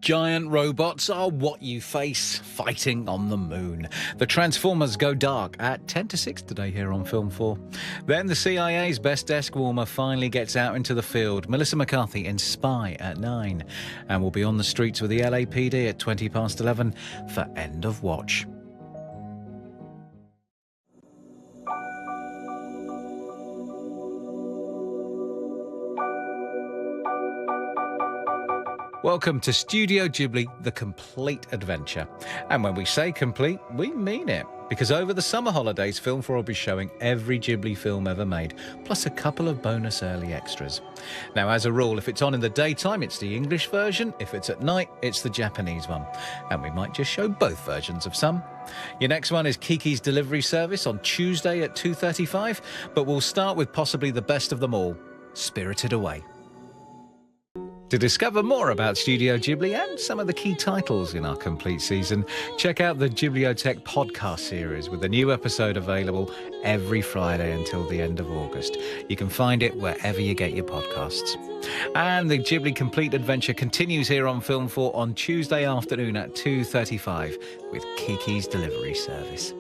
Giant robots are what you face fighting on the moon. The Transformers go dark at 10 to 6 today here on Film 4. Then the CIA's best desk warmer finally gets out into the field. Melissa McCarthy in Spy at 9. And we'll be on the streets with the LAPD at 20 past 11 for End of Watch. Welcome to Studio Ghibli, the complete adventure. And when we say complete, we mean it. Because over the summer holidays, Film4 will be showing every Ghibli film ever made, plus a couple of bonus early extras. Now, as a rule, if it's on in the daytime, it's the English version. If it's at night, it's the Japanese one. And we might just show both versions of some. Your next one is Kiki's delivery service on Tuesday at 2:35, but we'll start with possibly the best of them all, Spirited Away. To discover more about Studio Ghibli and some of the key titles in our complete season, check out the Ghibliotheque podcast series with a new episode available every Friday until the end of August. You can find it wherever you get your podcasts. And the Ghibli Complete Adventure continues here on Film 4 on Tuesday afternoon at 2:35 with Kiki's delivery service.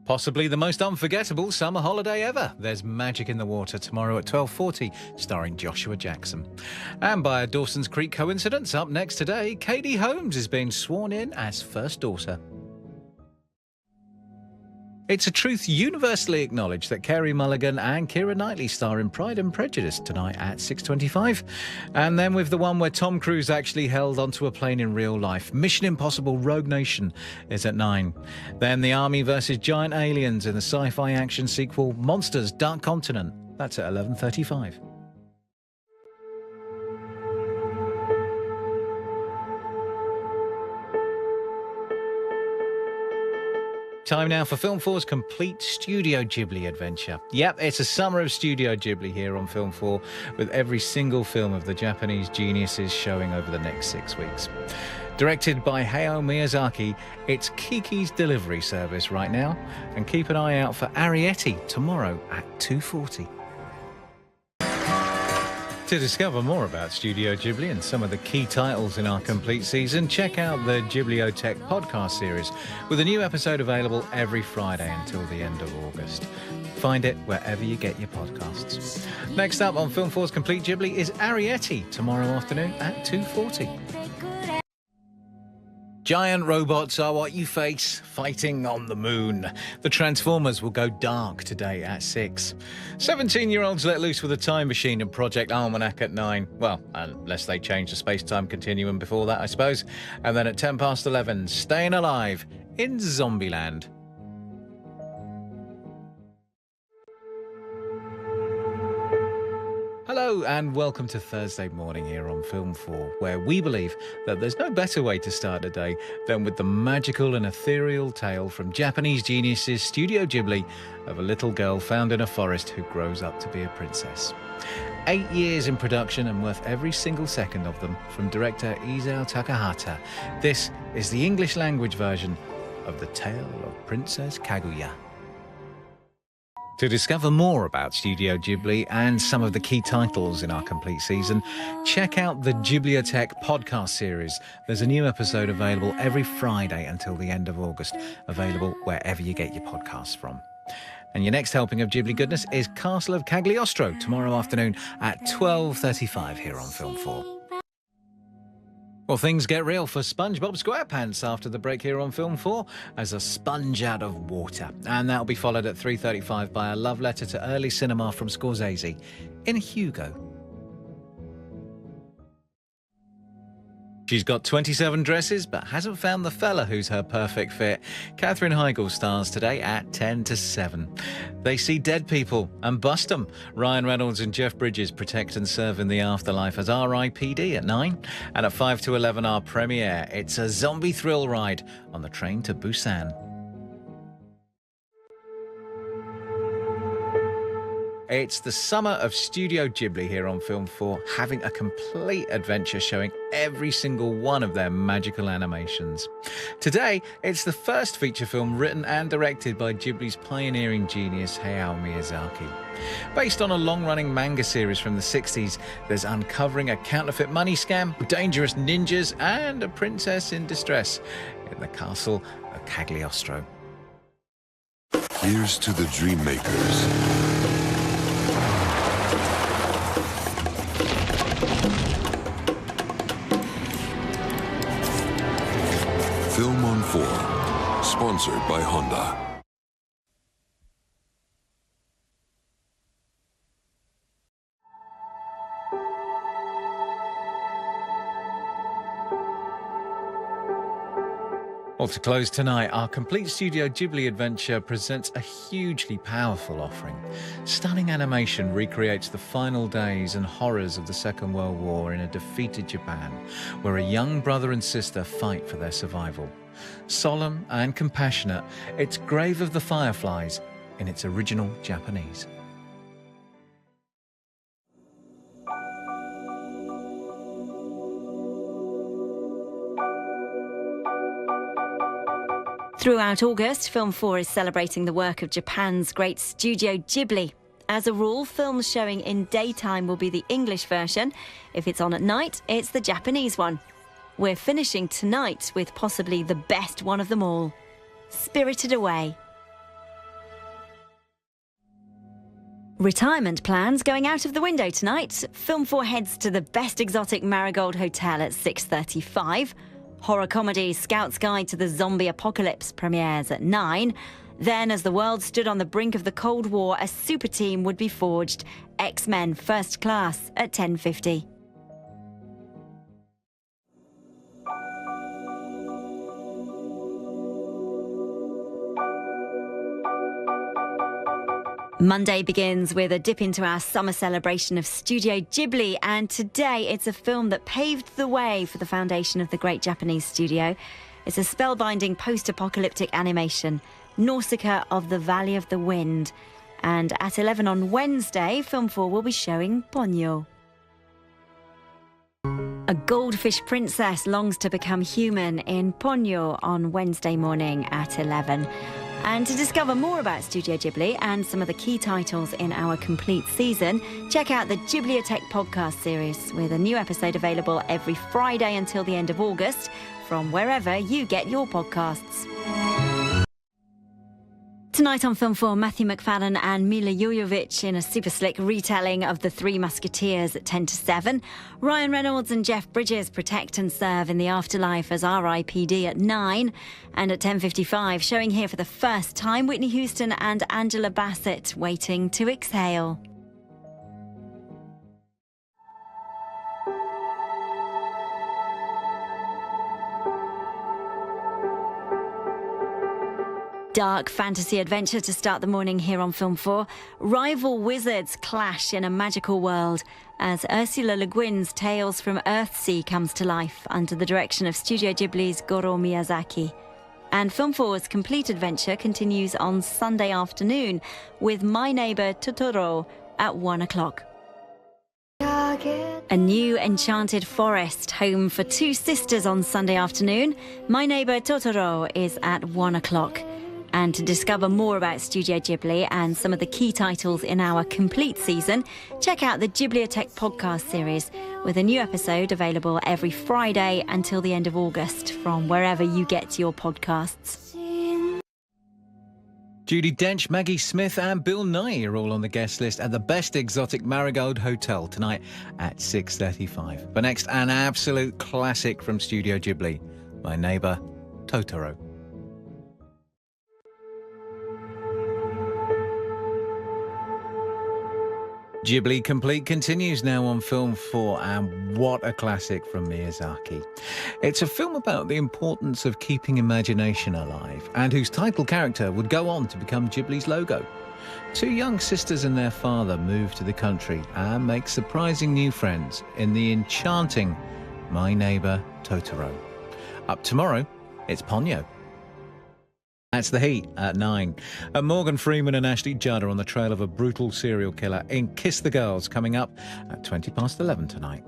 Possibly the most unforgettable summer holiday ever. There's Magic in the Water tomorrow at 12:40, starring Joshua Jackson. And by a Dawson's Creek coincidence, up next today, Katie Holmes is being sworn in as first daughter. It's a truth universally acknowledged that Carey Mulligan and Keira Knightley star in Pride and Prejudice tonight at 6:25. And then with the one where Tom Cruise actually held onto a plane in real life, Mission Impossible Rogue Nation is at 9. Then the Army vs. Giant Aliens in the sci-fi action sequel Monsters Dark Continent. That's at 11:35. Time now for Film 4's complete Studio Ghibli adventure. Yep, it's a summer of Studio Ghibli here on Film 4, with every single film of the Japanese geniuses showing over the next 6 weeks. Directed by Hayao Miyazaki, it's Kiki's delivery service right now, and keep an eye out for Arrietty tomorrow at 2:40. To discover more about Studio Ghibli and some of the key titles in our complete season, check out the Ghibliotheque podcast series, with a new episode available every Friday until the end of August. Find it wherever you get your podcasts. Next up on Film 4's Complete Ghibli is Arrietty tomorrow afternoon at 2:40. Giant robots are what you face fighting on the moon. The Transformers will go dark today at 6. 17-year-olds let loose with a time machine and Project Almanac at 9. Well, unless they change the space-time continuum before that, I suppose. And then at 10 past 11, Staying Alive in Zombieland. Hello and welcome to Thursday morning here on Film 4, where we believe that there's no better way to start a day than with the magical and ethereal tale from Japanese geniuses Studio Ghibli of a little girl found in a forest who grows up to be a princess. 8 years in production and worth every single second of them from director Isao Takahata. This is the English language version of the tale of Princess Kaguya. To discover more about Studio Ghibli and some of the key titles in our complete season, check out the Ghibliotheque podcast series. There's a new episode available every Friday until the end of August, available wherever you get your podcasts from. And your next helping of Ghibli goodness is Castle of Cagliostro tomorrow afternoon at 12:35 here on Film 4. Well, things get real for SpongeBob SquarePants after the break here on Film 4 as a sponge out of water. And that'll be followed at 3:35 by a love letter to early cinema from Scorsese in Hugo. She's got 27 dresses but hasn't found the fella who's her perfect fit. Katherine Heigl stars today at 10 to 7. They see dead people and bust them. Ryan Reynolds and Jeff Bridges protect and serve in the afterlife as RIPD at 9. And at 5 to 11 our premiere. It's a zombie thrill ride on the train to Busan. It's the summer of Studio Ghibli here on Film 4, having a complete adventure showing every single one of their magical animations. Today, it's the first feature film written and directed by Ghibli's pioneering genius Hayao Miyazaki. Based on a long-running manga series from the 60s, there's uncovering a counterfeit money scam, dangerous ninjas, and a princess in distress in the Castle of Cagliostro. Here's to the dream makers. Film4, sponsored by Honda. Well, to close tonight, our complete Studio Ghibli adventure presents a hugely powerful offering. Stunning animation recreates the final days and horrors of the Second World War in a defeated Japan, where a young brother and sister fight for their survival. Solemn and compassionate, it's Grave of the Fireflies in its original Japanese. Throughout August, Film4 is celebrating the work of Japan's great Studio Ghibli. As a rule, films showing in daytime will be the English version. If it's on at night, it's the Japanese one. We're finishing tonight with possibly the best one of them all, Spirited Away. Retirement plans going out of the window tonight. Film4 heads to the Best Exotic Marigold Hotel at 6:35. Horror comedy Scout's Guide to the Zombie Apocalypse premieres at 9. Then, as the world stood on the brink of the Cold War, a super team would be forged. X-Men First Class at 10:50. Monday begins with a dip into our summer celebration of Studio Ghibli, and today it's a film that paved the way for the foundation of the great Japanese studio. It's a spellbinding post-apocalyptic animation, Nausicäa of the Valley of the Wind. And at 11 on Wednesday, Film4 will be showing Ponyo. A goldfish princess longs to become human in Ponyo on Wednesday morning at 11. And to discover more about Studio Ghibli and some of the key titles in our complete season, check out the Ghibliotheque podcast series, with a new episode available every Friday until the end of August from wherever you get your podcasts. Tonight on Film4, Matthew McFadden and Mila Jovovich in a super slick retelling of The Three Musketeers at 10:07. Ryan Reynolds and Jeff Bridges protect and serve in the afterlife as R.I.P.D. at 9. And at 10:55, showing here for the first time, Whitney Houston and Angela Bassett, Waiting to Exhale. Dark fantasy adventure to start the morning here on Film4. Rival wizards clash in a magical world as Ursula Le Guin's Tales from Earthsea comes to life under the direction of Studio Ghibli's Goro Miyazaki. And Film4's complete adventure continues on Sunday afternoon with My Neighbour Totoro at 1 o'clock. A new enchanted forest home for two sisters on Sunday afternoon. My Neighbour Totoro is at 1 o'clock. And to discover more about Studio Ghibli and some of the key titles in our complete season, check out the Ghibliotheque podcast series, with a new episode available every Friday until the end of August from wherever you get your podcasts. Judi Dench, Maggie Smith and Bill Nighy are all on the guest list at the Best Exotic Marigold Hotel tonight at 6:35. But next, an absolute classic from Studio Ghibli, My Neighbour Totoro. Ghibli Complete continues now on Film4, and what a classic from Miyazaki. It's a film about the importance of keeping imagination alive, and whose title character would go on to become Ghibli's logo. Two young sisters and their father move to the country and make surprising new friends in the enchanting My Neighbour Totoro. Up tomorrow, it's Ponyo. That's The Heat at 9. And Morgan Freeman and Ashley Judd are on the trail of a brutal serial killer in Kiss the Girls, coming up at 11:20 tonight.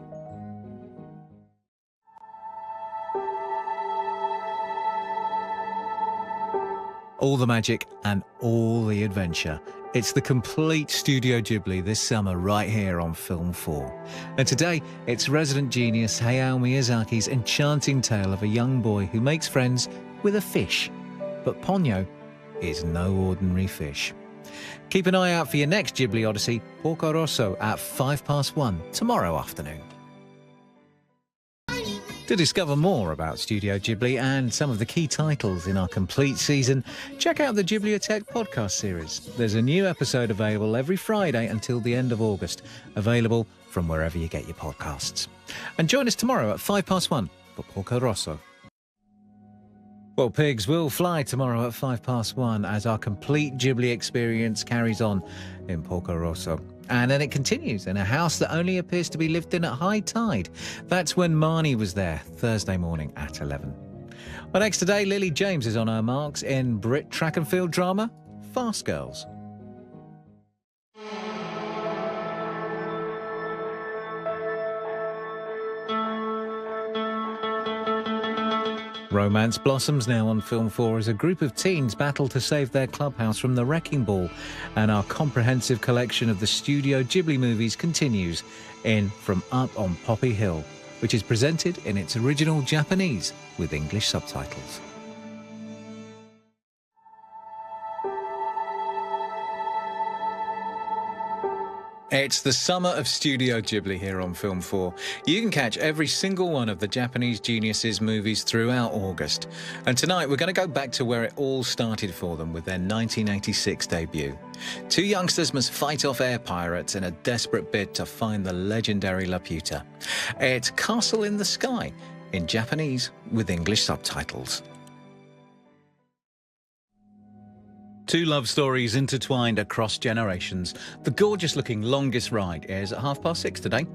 All the magic and all the adventure. It's the complete Studio Ghibli this summer right here on Film 4. And today, it's resident genius Hayao Miyazaki's enchanting tale of a young boy who makes friends with a fish. But Ponyo is no ordinary fish. Keep an eye out for your next Ghibli Odyssey, Porco Rosso, at 1:05 tomorrow afternoon. To discover more about Studio Ghibli and some of the key titles in our complete season, check out the Ghibliotheque podcast series. There's a new episode available every Friday until the end of August, available from wherever you get your podcasts. And join us tomorrow at 1:05 for Porco Rosso. Well, pigs will fly tomorrow at 1:05 as our complete Ghibli experience carries on in Porco Rosso. And then it continues in a house that only appears to be lived in at high tide. That's when Marnie was there, Thursday morning at 11. Well, next today, Lily James is on her marks in Brit track and field drama, Fast Girls. Romance blossoms now on Film 4 as a group of teens battle to save their clubhouse from the wrecking ball. And our comprehensive collection of the Studio Ghibli movies continues in From Up on Poppy Hill, which is presented in its original Japanese with English subtitles. It's the summer of Studio Ghibli here on Film 4. You can catch every single one of the Japanese geniuses' movies throughout August. And tonight we're going to go back to where it all started for them with their 1986 debut. Two youngsters must fight off air pirates in a desperate bid to find the legendary Laputa. It's Castle in the Sky in Japanese with English subtitles. Two love stories intertwined across generations. The gorgeous-looking Longest Ride airs at 6:30 today.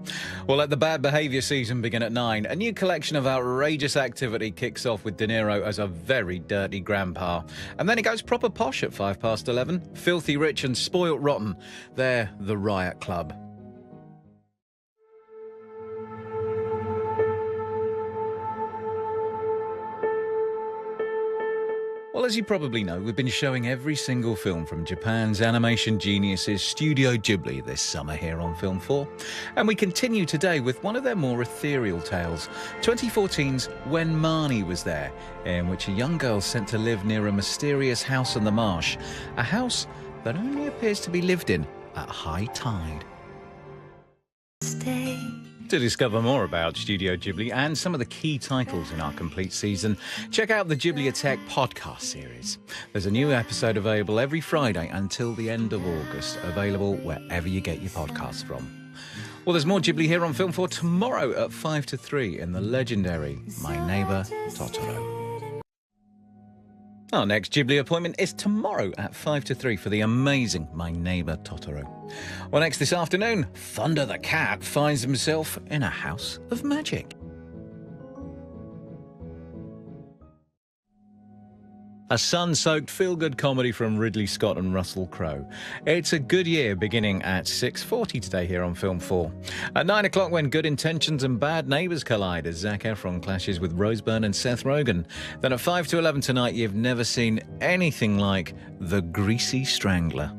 We'll let the bad behaviour season begin at 9. A new collection of outrageous activity kicks off with De Niro as a very dirty grandpa. And then it goes proper posh at 11:05. Filthy Rich and Spoilt Rotten. They're the Riot Club. Well, as you probably know, we've been showing every single film from Japan's animation geniuses Studio Ghibli this summer here on Film 4. And we continue today with one of their more ethereal tales, 2014's When Marnie Was There, in which a young girl is sent to live near a mysterious house on the marsh, a house that only appears to be lived in at high tide. Stay. To discover more about Studio Ghibli and some of the key titles in our complete season, check out the Ghibliotheque podcast series. There's a new episode available every Friday until the end of August, available wherever you get your podcasts from. Well, there's more Ghibli here on Film 4 tomorrow at 2:55 in the legendary My Neighbour Totoro. Our next Ghibli appointment is tomorrow at 2:55 for the amazing My Neighbour Totoro. Well, next this afternoon, Thunder the Cat finds himself in a house of magic. A sun-soaked feel-good comedy from Ridley Scott and Russell Crowe. It's a good year beginning at 6:40 today here on Film 4. At 9 o'clock, when good intentions and bad neighbours collide as Zac Efron clashes with Rose Byrne and Seth Rogen. Then at 5 to 11 tonight, you've never seen anything like The Greasy Strangler.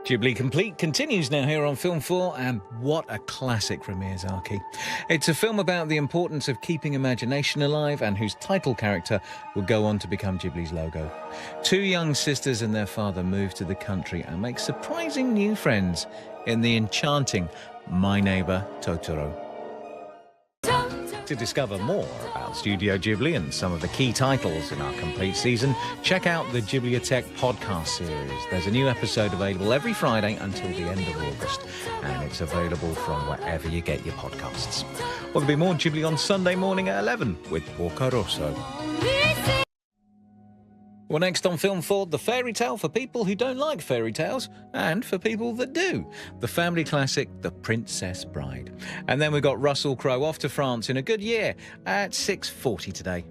Ghibli Complete continues now here on Film 4, and what a classic from Miyazaki. It's a film about the importance of keeping imagination alive and whose title character will go on to become Ghibli's logo. Two young sisters and their father move to the country and make surprising new friends in the enchanting My Neighbour Totoro. To discover more about Studio Ghibli and some of the key titles in our complete season, check out the Ghibliotheque podcast series. There's a new episode available every Friday until the end of August, and it's available from wherever you get your podcasts. Well, there'll be more Ghibli on Sunday morning at 11 with Porco Rosso. Well, next on Film 4, the fairy tale for people who don't like fairy tales and for people that do. The family classic, The Princess Bride. And then we've got Russell Crowe off to France in a good year at 6:40 today.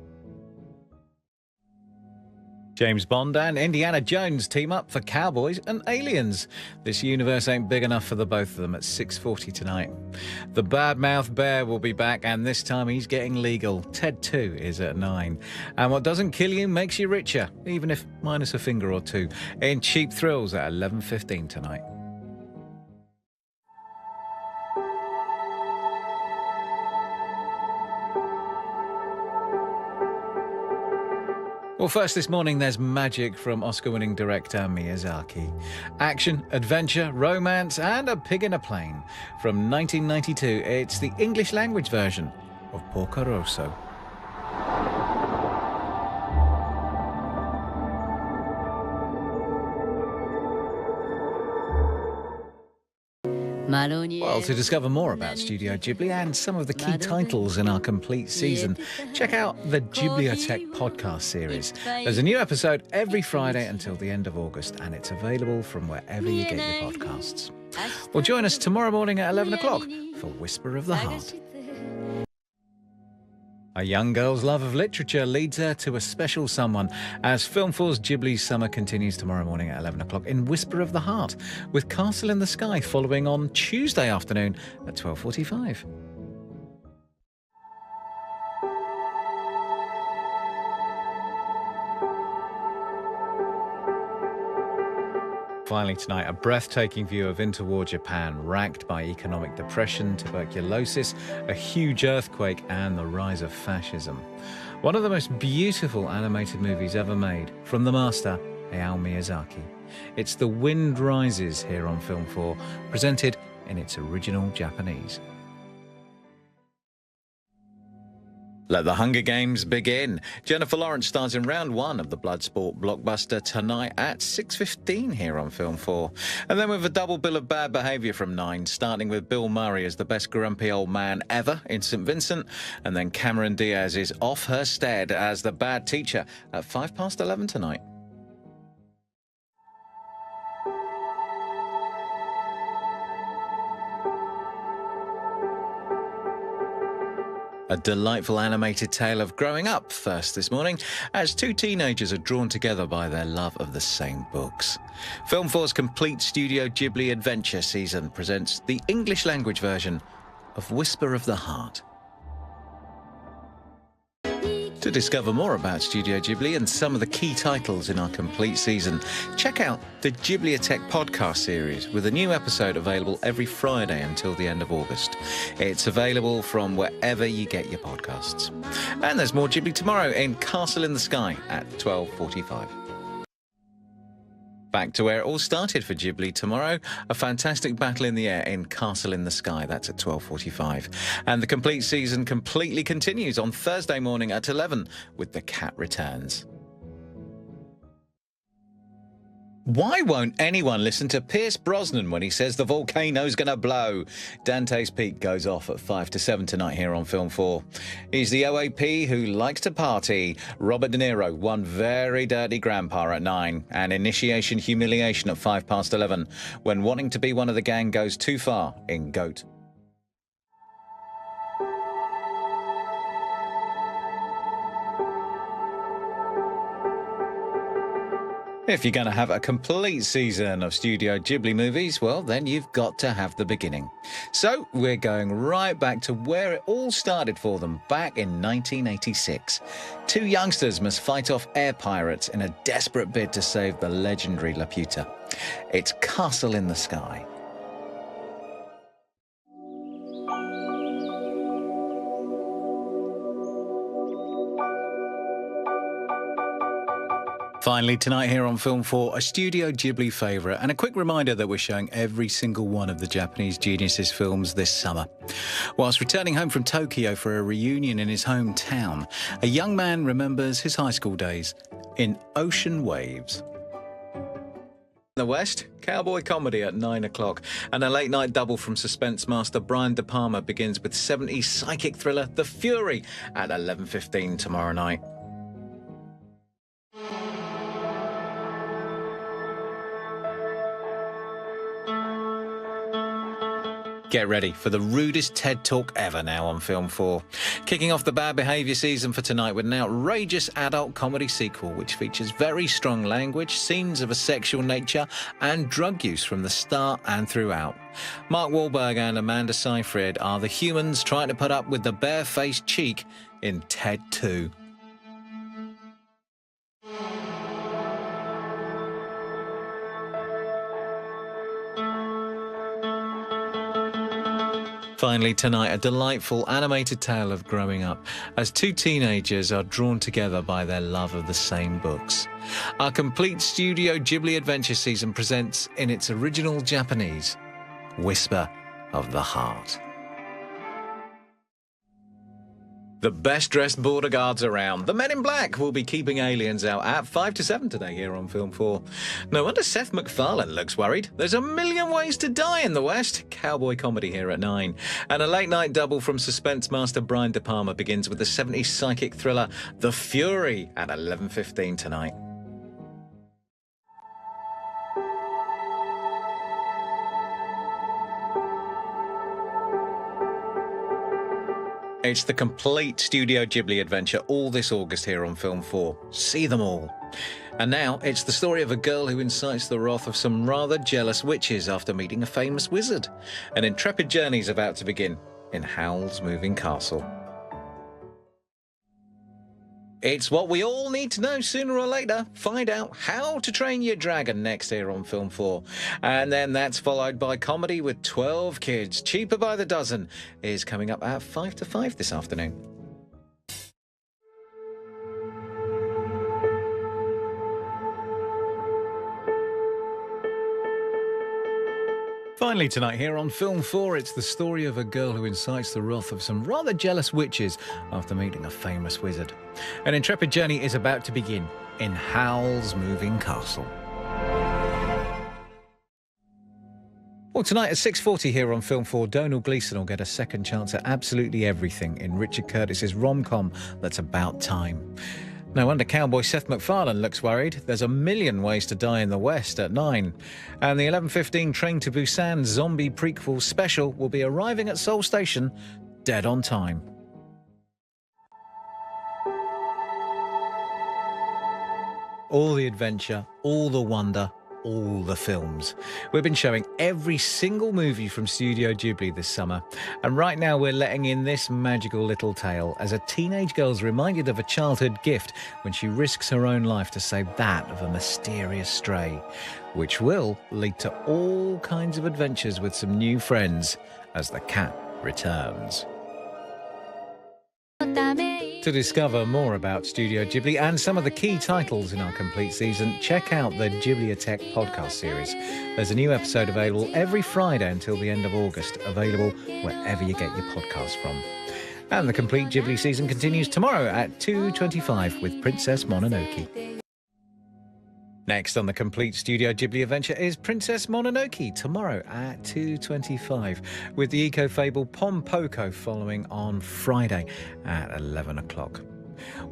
James Bond and Indiana Jones team up for Cowboys and Aliens. This universe ain't big enough for the both of them at 6:40 tonight. The Badmouth Bear will be back, and this time he's getting legal. Ted 2 is at 9. And what doesn't kill you makes you richer, even if minus a finger or two, in Cheap Thrills at 11:15 tonight. Well, first this morning, there's magic from Oscar-winning director Miyazaki. Action, adventure, romance, and a pig in a plane. From 1992, it's the English language version of Porco Rosso. Well, to discover more about Studio Ghibli and some of the key titles in our complete season, check out the Ghibliotech podcast series. There's a new episode every Friday until the end of August, and it's available from wherever you get your podcasts. Well, join us tomorrow morning at 11 o'clock for Whisper of the Heart. A young girl's love of literature leads her to a special someone as Film 4's Ghibli Summer continues tomorrow morning at 11 o'clock in Whisper of the Heart, with Castle in the Sky following on Tuesday afternoon at 12:45. Finally tonight, a breathtaking view of interwar Japan, racked by economic depression, tuberculosis, a huge earthquake, and the rise of fascism. One of the most beautiful animated movies ever made, from the master, Hayao Miyazaki. It's The Wind Rises here on Film 4, presented in its original Japanese. Let the Hunger Games begin. Jennifer Lawrence stars in round 1 of the Bloodsport blockbuster tonight at 6:15 here on Film 4. And then with a double bill of bad behaviour from 9, starting with Bill Murray as the best grumpy old man ever in St Vincent, and then Cameron Diaz is off her stead as the bad teacher at 11:05 tonight. A delightful animated tale of growing up first this morning, as 2 teenagers are drawn together by their love of the same books. Film 4's complete Studio Ghibli adventure season presents the English language version of Whisper of the Heart. To discover more about Studio Ghibli and some of the key titles in our complete season, check out the Ghibliotech podcast series, with a new episode available every Friday until the end of August. It's available from wherever you get your podcasts. And there's more Ghibli tomorrow in Castle in the Sky at 12:45. Back to where it all started for Ghibli tomorrow, a fantastic battle in the air in Castle in the Sky, that's at 12:45. And the complete season completely continues on Thursday morning at 11 with The Cat Returns. Why won't anyone listen to Pierce Brosnan when he says the volcano's gonna blow? Dante's Peak goes off at 5 to 7 tonight here on Film 4. He's the OAP who likes to party. Robert De Niro, one very dirty grandpa at 9. And Initiation Humiliation at 11:05, when wanting to be one of the gang goes too far in Goat. If you're going to have a complete season of Studio Ghibli movies, well, then you've got to have the beginning. So we're going right back to where it all started for them, back in 1986. 2 youngsters must fight off air pirates in a desperate bid to save the legendary Laputa. It's Castle in the Sky. Finally tonight here on Film 4, a Studio Ghibli favourite, and a quick reminder that we're showing every single one of the Japanese Geniuses films this summer. Whilst returning home from Tokyo for a reunion in his hometown, a young man remembers his high school days in Ocean Waves. In the West, cowboy comedy at 9 o'clock, and a late-night double from suspense master Brian De Palma begins with 70s psychic thriller The Fury at 11:15 tomorrow night. Get ready for the rudest TED Talk ever now on Film 4. Kicking off the bad behaviour season for tonight with an outrageous adult comedy sequel which features very strong language, scenes of a sexual nature and drug use from the start and throughout. Mark Wahlberg and Amanda Seyfried are the humans trying to put up with the bare-faced cheek in TED 2. Finally tonight, a delightful animated tale of growing up as two teenagers are drawn together by their love of the same books. Our complete Studio Ghibli adventure season presents in its original Japanese, Whisper of the Heart. The best-dressed border guards around. The Men in Black will be keeping aliens out at 5 to 7 today here on Film 4. No wonder Seth MacFarlane looks worried. There's a million ways to die in the West. Cowboy comedy here at 9. And a late-night double from suspense master Brian De Palma begins with the 70s psychic thriller The Fury at 11:15 tonight. It's the complete Studio Ghibli adventure all this August here on Film 4. See them all. And now it's the story of a girl who incites the wrath of some rather jealous witches after meeting a famous wizard. An intrepid journey is about to begin in Howl's moving castle. It's what we all need to know sooner or later. Find out how to train your dragon next here on Film 4. And then that's followed by comedy with 12 kids. Cheaper by the dozen is coming up at 5 to 5 this afternoon. Finally tonight here on Film 4, it's the story of a girl who incites the wrath of some rather jealous witches after meeting a famous wizard. An intrepid journey is about to begin in Howl's moving castle. Well, tonight at 6:40 here on Film 4, Domhnall Gleeson will get a second chance at absolutely everything in Richard Curtis's rom-com That's About Time. No wonder cowboy Seth MacFarlane looks worried. There's a million ways to die in the West at 9. And the 11:15 Train to Busan zombie prequel special will be arriving at Seoul Station dead on time. All the adventure, all the wonder, all the films. We've been showing every single movie from Studio Ghibli this summer, and right now we're letting in this magical little tale as a teenage girl's reminded of a childhood gift when she risks her own life to save that of a mysterious stray, which will lead to all kinds of adventures with some new friends as the cat returns. To discover more about Studio Ghibli and some of the key titles in our complete season, check out the Ghibliotech podcast series. There's a new episode available every Friday until the end of August, available wherever you get your podcasts from. And the complete Ghibli season continues tomorrow at 2:25 with Princess Mononoke. Next on the complete Studio Ghibli adventure is Princess Mononoke tomorrow at 2:25 with the eco-fable Ponyo following on Friday at 11 o'clock.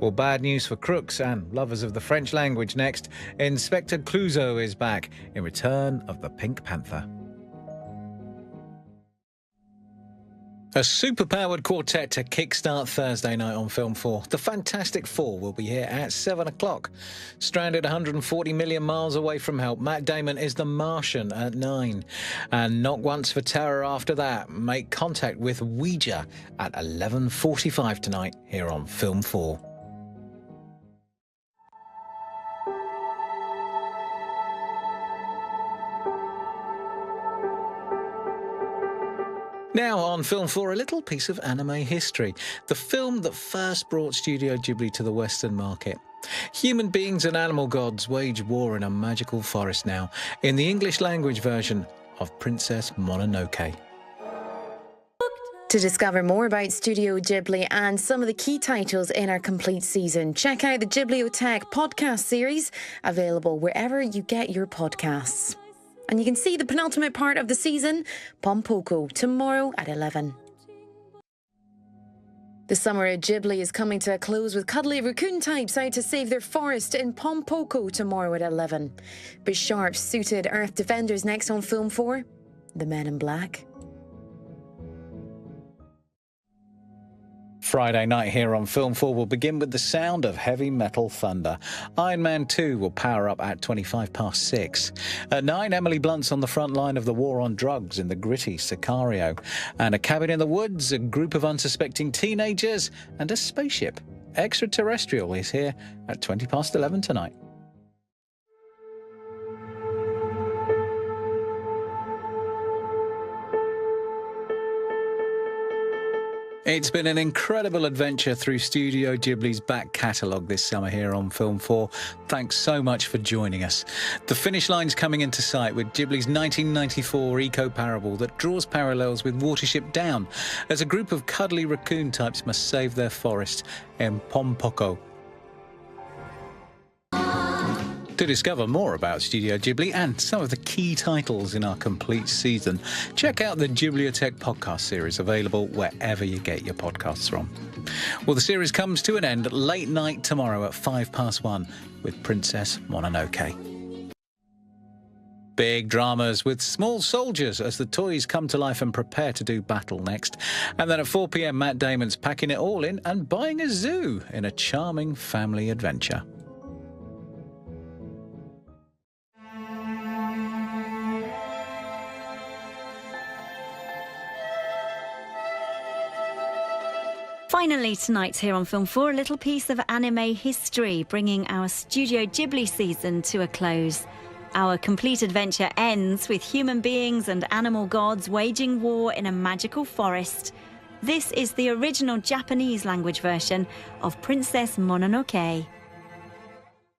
Well, bad news for crooks and lovers of the French language next. Inspector Clouseau is back in Return of the Pink Panther. A superpowered quartet to kickstart Thursday night on Film 4. The Fantastic Four will be here at 7 o'clock. Stranded 140 million miles away from help, Matt Damon is the Martian at 9. And Not Once for Terror after that. Make contact with Ouija at 11:45 tonight here on Film 4. Now on Film 4, a little piece of anime history. The film that first brought Studio Ghibli to the Western market. Human beings and animal gods wage war in a magical forest now, in the English language version of Princess Mononoke. To discover more about Studio Ghibli and some of the key titles in our complete season, check out the Ghibliotech podcast series, available wherever you get your podcasts. And you can see the penultimate part of the season, Ponyo, tomorrow at 11. The summer at Ghibli is coming to a close with cuddly raccoon types out to save their forest in Ponyo tomorrow at 11. But sharp-suited Earth defenders next on Film 4, The Men in Black. Friday night here on Film 4 will begin with the sound of heavy metal thunder. Iron Man 2 will power up at 6:25. At 9, Emily Blunt's on the front line of the war on drugs in the gritty Sicario. And A Cabin in the Woods, a group of unsuspecting teenagers, and a spaceship. Extraterrestrial is here at 11:20 tonight. It's been an incredible adventure through Studio Ghibli's back catalogue this summer here on Film 4. Thanks so much for joining us. The finish line's coming into sight with Ghibli's 1994 eco-parable that draws parallels with Watership Down, as a group of cuddly raccoon types must save their forest in Pompoko. To discover more about Studio Ghibli and some of the key titles in our complete season, check out the Ghibliotheque podcast series, available wherever you get your podcasts from. Well, the series comes to an end late night tomorrow at 1:05 with Princess Mononoke. Big dramas with small soldiers as the toys come to life and prepare to do battle next. And then at 4 p.m, Matt Damon's packing it all in and buying a zoo in a charming family adventure. Finally tonight here on Film 4, a little piece of anime history, bringing our Studio Ghibli season to a close. Our complete adventure ends with human beings and animal gods waging war in a magical forest. This is the original Japanese language version of Princess Mononoke.